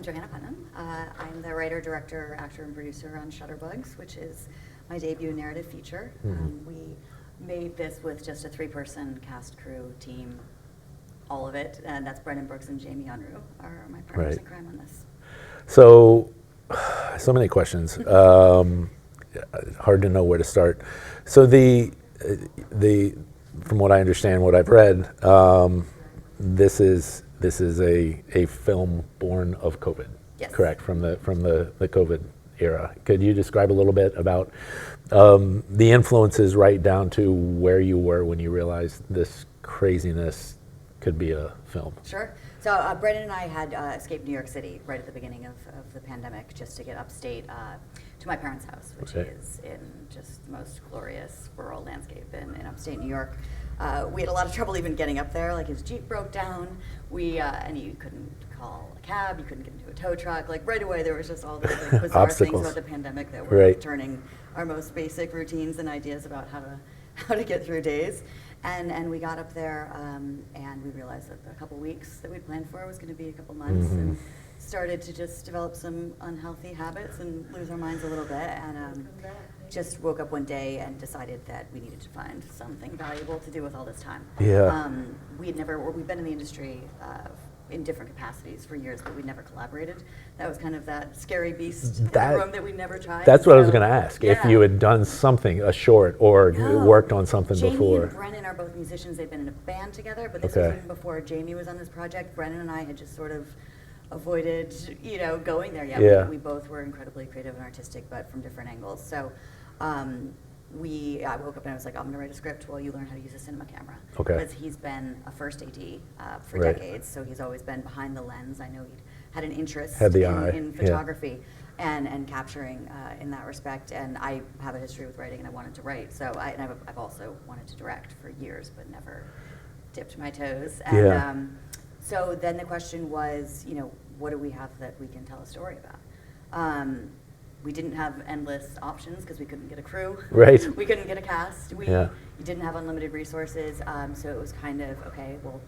I'm Johanna Putnam. I'm the writer, director, actor, and producer on Shudderbugs, which is my debut narrative feature. We made this with just a 3-person cast, crew, team, all of it, and that's Brendan Brooks and Jamie Unruh are my partners in crime on this. So many questions. Hard to know where to start. So from what I understand, what I've read, this is a film born of COVID. Yes. Correct, from the COVID era. Could you describe a little bit about the influences right down to where you were when you realized this craziness could be a film? Sure. So Brendan and I had escaped New York City right at the beginning of the pandemic just to get upstate to my parents' house, which is in just the most glorious rural landscape in upstate New York. We had a lot of trouble even getting up there. Like, his Jeep broke down. And you couldn't call a cab. You couldn't get into a tow truck. Like, right away, there was just all these bizarre things about the pandemic that were turning our most basic routines and ideas about how to get through days. And we got up there, and we realized that the couple weeks that we'd planned for was going to be a couple months, and started to just develop some unhealthy habits and lose our minds a little bit, and just woke up one day and decided that we needed to find something valuable to do with all this time. Yeah. We've been in the industry in different capacities for years, but we never collaborated. That was kind of that scary beast in the room that we never tried. That's what I was going to ask. Yeah. If you had done something, a short, or worked on something before. Jamie and Brennan are both musicians. They've been in a band together, but this was even before Jamie was on this project. Brennan and I had just sort of avoided, going there yet. Yeah. We both were incredibly creative and artistic, but from different angles. So I woke up and I was like, I'm going to write a script while you learn how to use a cinema camera. Okay. Because he's been a first AD for decades, so he's always been behind the lens. I know he had an interest in photography and capturing in that respect. And I have a history with writing, and I wanted to write. So I've also wanted to direct for years, but never dipped my toes. And so then the question was, what do we have that we can tell a story about? We didn't have endless options because we couldn't get a crew. Right. We couldn't get a cast. We didn't have unlimited resources. So it was kind of, okay, well,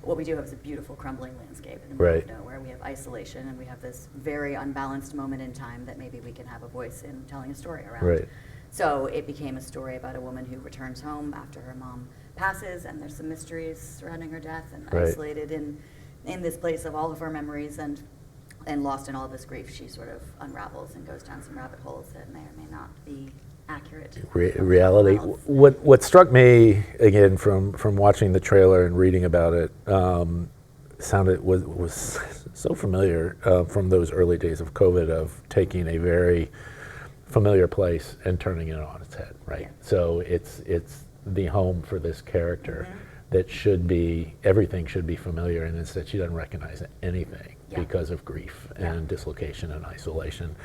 what we do have is a beautiful crumbling landscape in the middle of nowhere. We have isolation, and we have this very unbalanced moment in time that maybe we can have a voice in telling a story around. Right. So it became a story about a woman who returns home after her mom passes, and there's some mysteries surrounding her death, and isolated in this place of all of her memories and lost in all of this grief, she sort of unravels and goes down some rabbit holes that may or may not be accurate. Reality. What struck me, again, from watching the trailer and reading about it, was so familiar from those early days of COVID, of taking a very familiar place and turning it on its head, right? Yeah. So it's the home for this character that everything should be familiar, and instead she doesn't recognize anything because of grief and dislocation and isolation.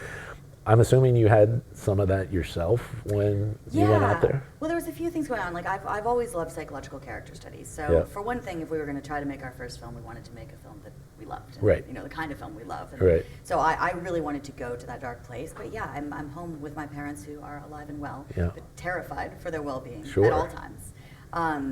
I'm assuming you had some of that yourself when you went out there? Well, there was a few things going on. Like, I've always loved psychological character studies. So for one thing, if we were going to try to make our first film, we wanted to make a film that we loved. And, the kind of film we love. And so I really wanted to go to that dark place. But I'm home with my parents, who are alive and well, but terrified for their well-being at all times. My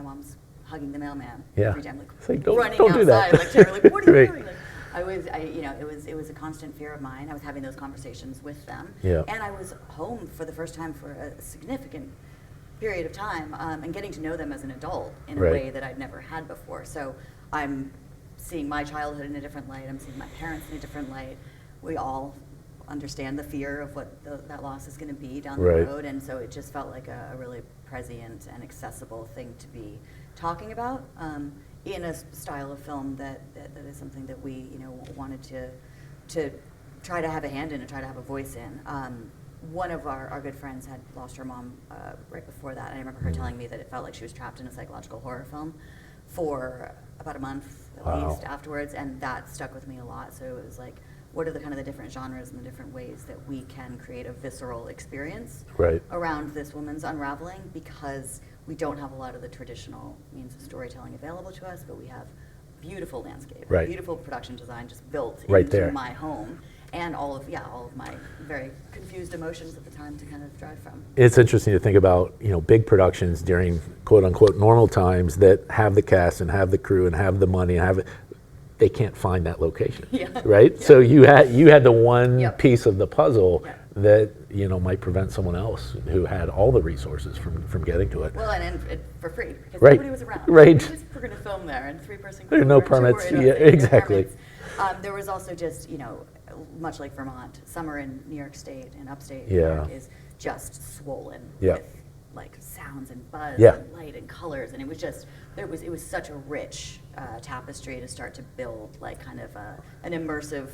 mom's hugging the mailman every day. I'm like, running outside, like, terribly, like, what are you doing? Like, it was a constant fear of mine. I was having those conversations with them, and I was home for the first time for a significant period of time, and getting to know them as an adult in a way that I'd never had before. So I'm seeing my childhood in a different light. I'm seeing my parents in a different light. We all understand the fear of what that loss is going to be down the road, and so it just felt like a really prescient and accessible thing to be talking about. In a style of film that is something that we wanted to try to have a hand in and try to have a voice in. One of our good friends had lost her mom right before that, and I remember her telling me that it felt like she was trapped in a psychological horror film for about a month at least afterwards, and that stuck with me a lot. So it was like, what are the different genres and the different ways that we can create a visceral experience around this woman's unraveling, because we don't have a lot of the traditional means of storytelling available to us, but we have beautiful landscape, beautiful production design just built into my home, and all of my very confused emotions at the time to kind of drive from. It's interesting to think about, big productions during quote unquote normal times that have the cast and have the crew and have the money and have they can't find that location, right? So you had the one piece of the puzzle that might prevent someone else who had all the resources from getting to it. Well, and for free, because nobody was around. Right. We're going to film there, and 3-person crew. There are no permits. Yeah, exactly. There was also just, much like Vermont, summer in New York State and upstate New York is just swollen with like sounds and buzz and light and colors, and it was such a rich tapestry to start to build like kind of an immersive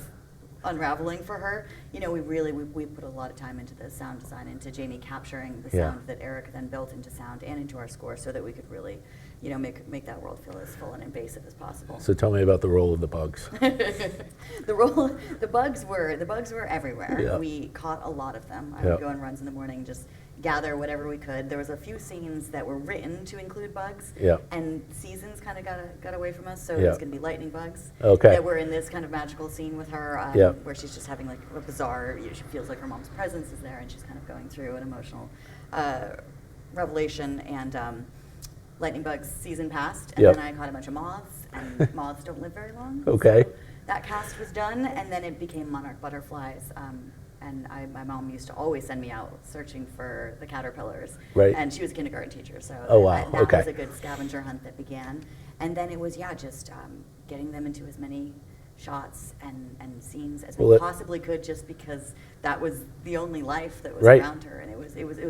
unraveling for her. We put a lot of time into the sound design, into Jamie capturing the sound that Eric then built into sound and into our score, so that we could really make that world feel as full and invasive as possible. So tell me about the role of the bugs. The bugs were everywhere. Yeah. We caught a lot of them. I would go on runs in the morning, just gather whatever we could. There was a few scenes that were written to include bugs, and seasons kind of got away from us. So there's going to be lightning bugs that were in this kind of magical scene with her, where she's just having like a bizarre. She feels like her mom's presence is there, and she's kind of going through an emotional revelation. And lightning bugs season passed, and then I caught a bunch of moths, and moths don't live very long. Okay. So that cast was done, and then it became monarch butterflies. And my mom used to always send me out searching for the caterpillars. Right. And she was a kindergarten teacher, so that was a good scavenger hunt that began. And then it was, just getting them into as many shots and scenes as we possibly could, just because that was the only life that was around her. And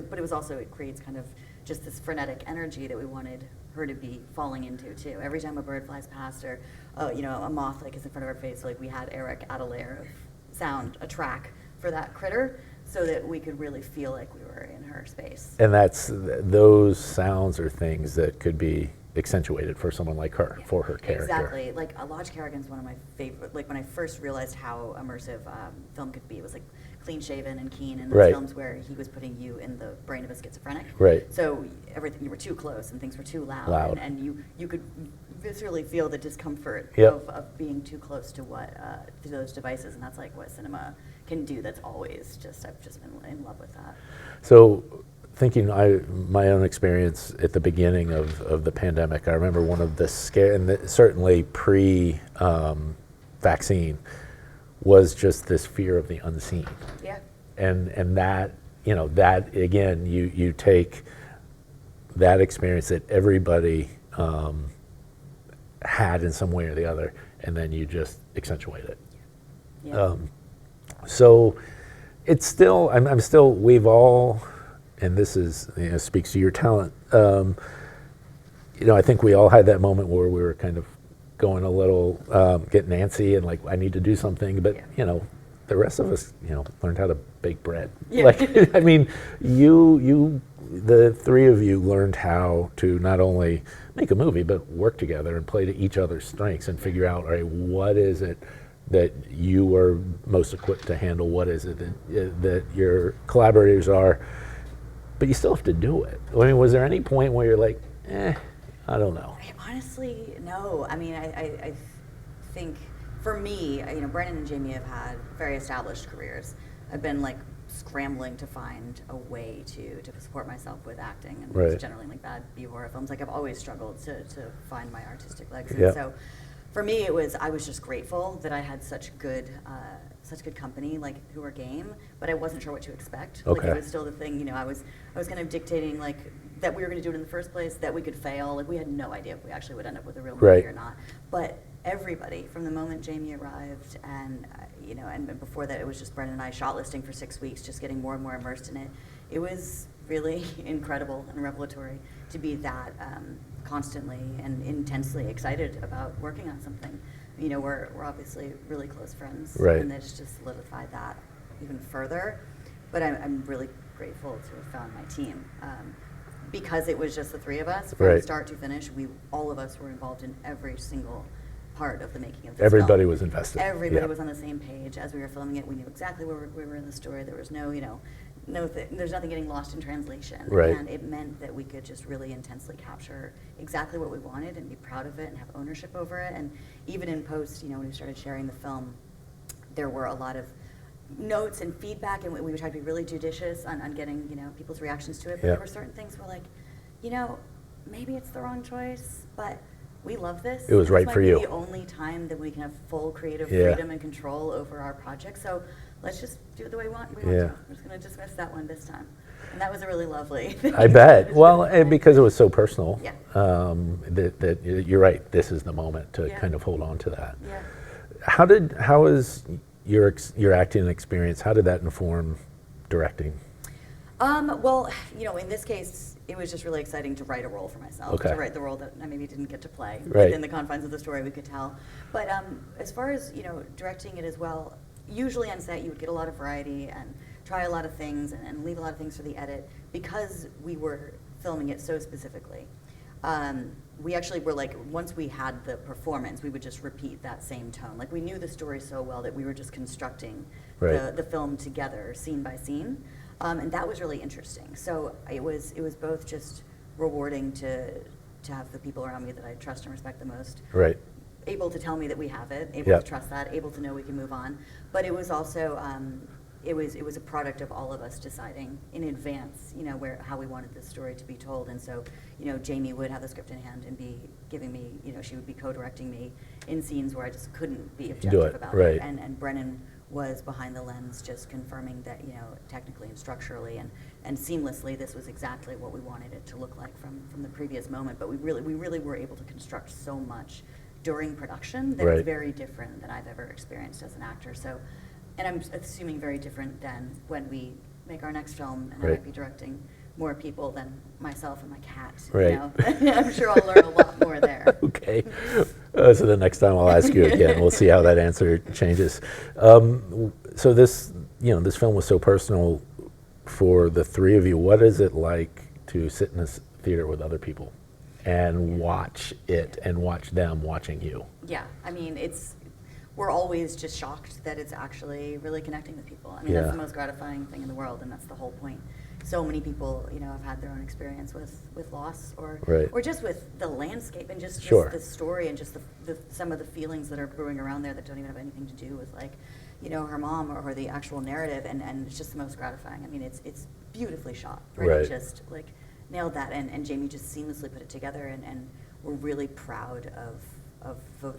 but it was also, it creates kind of just this frenetic energy that we wanted her to be falling into too. Every time a bird flies past, or a moth like is in front of our face, like we had Eric add a layer of sound, a track for that critter, so that we could really feel like we were in her space. And those sounds are things that could be accentuated for someone like her, for her character. Exactly. Like Lodge Kerrigan's one of my favorite. Like when I first realized how immersive film could be, it was like clean shaven and keen in those films where he was putting you in the brain of a schizophrenic. Right. So you were too close and things were too loud. And you could viscerally feel the discomfort of being too close to to those devices, and that's like what cinema can do. That's always I've just been in love with that. So thinking my own experience at the beginning of the pandemic, I remember one of the certainly pre-vaccine, was just this fear of the unseen. Yeah. And that, that again, you take that experience that everybody had in some way or the other, and then you just accentuate it. Yeah. So it's still, we've all, and this is, speaks to your talent. I think we all had that moment where we were kind of going a little, getting antsy and like, I need to do something, but the rest of us, learned how to bake bread. Yeah. Like, the three of you learned how to not only make a movie, but work together and play to each other's strengths and figure out, all right, what is it that you are most equipped to handle? What is it that your collaborators are? But you still have to do it. I mean, was there any point where you're like, I don't know? Honestly, no. I mean, I think for me, Brennan and Jamie have had very established careers. I've been like scrambling to find a way to support myself with acting, and it's generally like bad B-horror films. Like I've always struggled to find my artistic legs. And so for me, I was just grateful that I had such good company, like who were game, but I wasn't sure what to expect. Okay. Like it was still the thing, I was kind of dictating like that we were going to do it in the first place, that we could fail. Like we had no idea if we actually would end up with a real movie or not. But everybody, from the moment Jamie arrived, and and before that, it was just Brennan and I shot-listing for 6 weeks, just getting more and more immersed in it. It was really incredible and revelatory to be that constantly and intensely excited about working on something. We're obviously really close friends, and that's just solidified that even further. But I'm really grateful to have found my team. Because it was just the three of us, from start to finish, all of us were involved in every single part of the making of this Everybody film. was invested. Everybody was on the same page as we were filming it. We knew exactly where we were in the story. There was there's nothing getting lost in translation. Right. And it meant that we could just really intensely capture exactly what we wanted and be proud of it and have ownership over it. And even in post, when we started sharing the film, there were a lot of notes and feedback, and we tried to be really judicious on getting people's reactions to it. But there were certain things where like, maybe it's the wrong choice, but we love this. It was right for you. This might be the only time that we can have full creative freedom and control over our project. So let's just do it the way we want to. We're just going to dismiss that one this time. And that was a really lovely thing. I bet. Well, because it was so personal. Yeah. That you're right. This is the moment to kind of hold on to that. Yeah. How is your acting experience? How did that inform directing? Well, in this case, it was just really exciting to write a role for myself, to write the role that I maybe didn't get to play within the confines of the story we could tell. But as far as, directing it as well, usually on set you would get a lot of variety and try a lot of things and leave a lot of things for the edit because we were filming it so specifically. We actually were like, once we had the performance, we would just repeat that same tone. Like we knew the story so well that we were just constructing the film together, scene by scene. And that was really interesting. So it was both just rewarding to have the people around me that I trust and respect the most, able to tell me that we have it, able to trust that, able to know we can move on. But it was also it was a product of all of us deciding in advance, how we wanted this story to be told. And so, Jamie would have the script in hand and be giving me, she would be co-directing me in scenes where I just couldn't be objective about it. And Brennan was behind the lens, just confirming that, technically and structurally and seamlessly, this was exactly what we wanted it to look like from the previous moment. But we really were able to construct so much during production that was very different than I've ever experienced as an actor. So, and I'm assuming very different than when we make our next film, and I might be directing more people than myself and my cat. I'm sure I'll learn a lot more there. Okay. So the next time I'll ask you again. We'll see how that answer changes. So this film was so personal for the three of you. What is it like to sit in this theater with other people and watch it and watch them watching you? Yeah, I mean, we're always just shocked that it's actually really connecting with people. I mean, that's the most gratifying thing in the world, and that's the whole point. So many people, have had their own experience with loss or just with the landscape and just the story and just some of the feelings that are brewing around there that don't even have anything to do with her mom or the actual narrative, and it's just the most gratifying. I mean, it's beautifully shot, right? It just nailed that, and Jamie just seamlessly put it together, and we're really proud of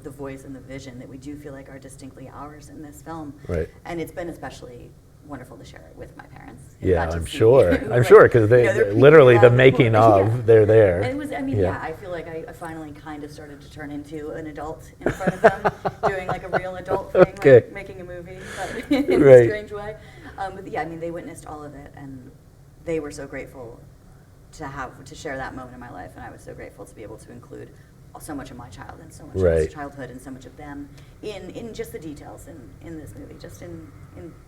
the voice and the vision that we do feel like are distinctly ours in this film. And it's been especially wonderful to share it with my parents. Yeah, I'm sure. I'm sure, because they literally the making of, they're there. And it was, I feel like I finally kind of started to turn into an adult in front of them, doing like a real adult thing, like making a movie, but in a strange way. But yeah, they witnessed all of it, and they were so grateful to share that moment in my life, and I was so grateful to be able to include so much of my child and so much of his childhood and so much of them in just the details in this movie, just in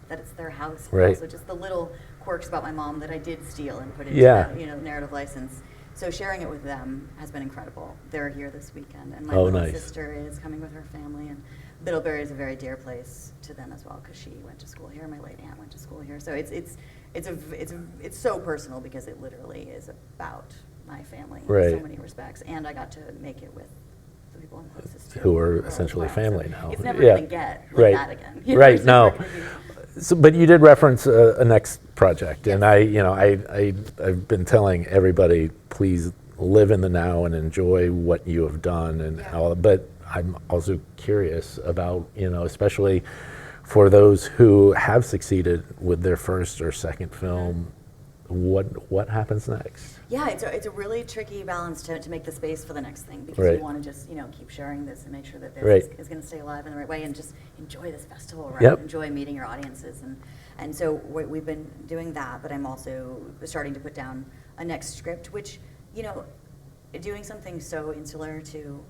that it's their house, but also just the little quirks about my mom that I did steal and put into that, narrative license. So sharing it with them has been incredible. They're here this weekend, and my little sister is coming with her family, and Middlebury is a very dear place to them as well because she went to school here. My late aunt went to school here, so it's so personal because it literally is about my family in so many respects, and I got to make it with the people I'm closest to, who are essentially family now. It's never going to get like that again. No. So, but you did reference a next project, and I've been telling everybody, please live in the now and enjoy what you have done, and all. But I'm also curious about, especially for those who have succeeded with their first or second film. What happens next? Yeah, it's a really tricky balance to make the space for the next thing, because you want to just keep sharing this and make sure that this is going to stay alive in the right way, and just enjoy this festival, enjoy meeting your audiences, and so we've been doing that. But I'm also starting to put down a next script, which doing something so insular to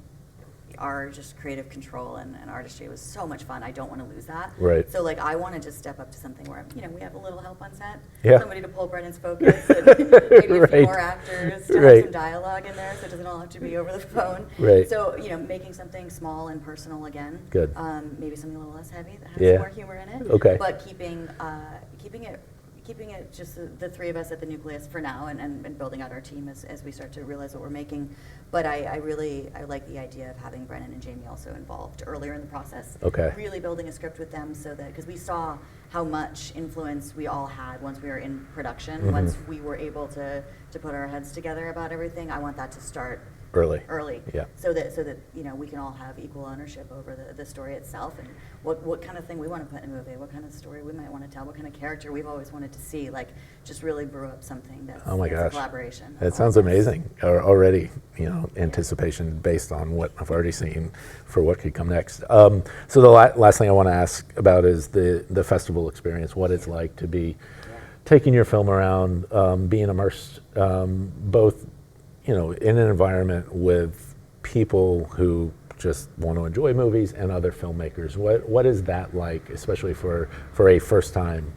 our just creative control and artistry was so much fun. I don't want to lose that. So I want to just step up to something where we have a little help on set, somebody to pull Brennan's focus, and maybe a few more actors to have some dialogue in there, so it doesn't all have to be over the phone. So making something small and personal again. Good. Maybe something a little less heavy that has more humor in it. But keeping it just the three of us at the nucleus for now, and building out our team as we start to realize what we're making. But I like the idea of having Brennan and Jamie also involved earlier in the process. Really building a script with them, so that, because we saw how much influence we all had once we were in production, once we were able to put our heads together about everything. I want that to start early. Yeah. So that you know, we can all have equal ownership over the story itself, and what kind of thing we want to put in a movie, what kind of story we might want to tell, what kind of character we've always wanted to see, like just really brew up something that's, oh my that's gosh. a collaboration. It sounds amazing. Already, you know, anticipation based on what I've already seen for what could come next. So the last thing I want to ask about is the festival experience, what it's like to be taking your film around, being immersed, both, you know, in an environment with people who just want to enjoy movies and other filmmakers. What is that like, especially for a first time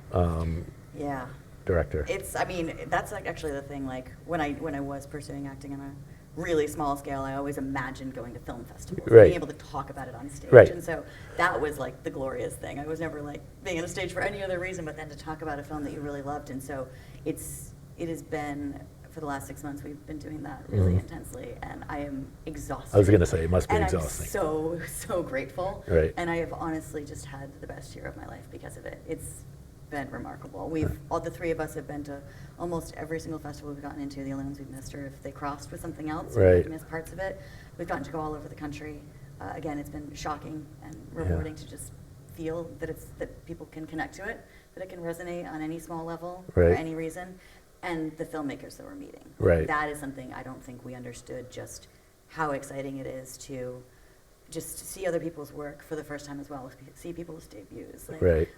director? I mean, that's like actually the thing. Like when I was pursuing acting on a really small scale, I always imagined going to film festivals, being able to talk about it on stage, and so that was like the glorious thing. I was never like being on a stage for any other reason, but then to talk about a film that you really loved, and so it has been. For the last 6 months, we've been doing that really intensely, and I am exhausted. I was going to say, it must be exhausting. I'm so grateful. Right. And I have honestly just had the best year of my life because of it. It's been remarkable. All the three of us have been to almost every single festival we've gotten into. The only ones we've missed are if they crossed with something else, we've missed parts of it. We've gotten to go all over the country. Again, it's been shocking and rewarding to just feel that people can connect to it, that it can resonate on any small level for any reason. And the filmmakers that we're meeting. That is something I don't think we understood, just how exciting it is to just see other people's work for the first time as well, see people's debuts.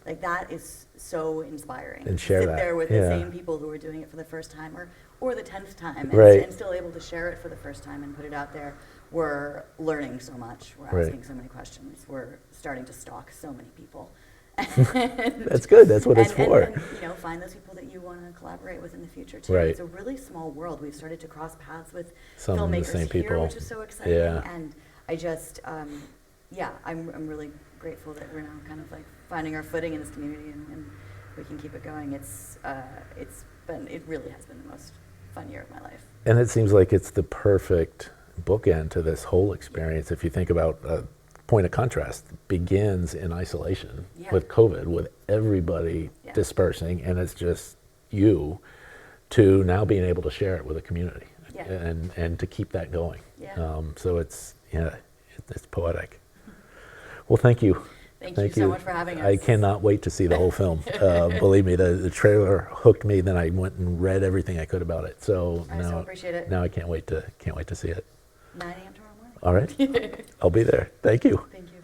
Like that is so inspiring. And share sit that. there with the same people who are doing it for the first time or the 10th time and still able to share it for the first time and put it out there. We're learning so much. We're asking so many questions. We're starting to stalk so many people. That's good. That's what it's for. And, you know, find those people that you want to collaborate with in the future too. It's a really small world. We've started to cross paths with some filmmakers of the same here, people, which is so exciting. And I just, I'm really grateful that we're now kind of like finding our footing in this community, and we can keep it going. It really has been the most fun year of my life. And it seems like it's the perfect bookend to this whole experience. If you think about point of contrast, begins in isolation with COVID, with everybody dispersing, and it's just you, to now being able to share it with a community and to keep that going. So it's poetic. Well, thank you. Thank you so much for having us. I cannot wait to see the whole film. Believe me, the trailer hooked me. Then I went and read everything I could about it. So I so appreciate it. Now I can't wait to see it. 9 a.m. tomorrow morning. All right. I'll be there. Thank you. Thank you.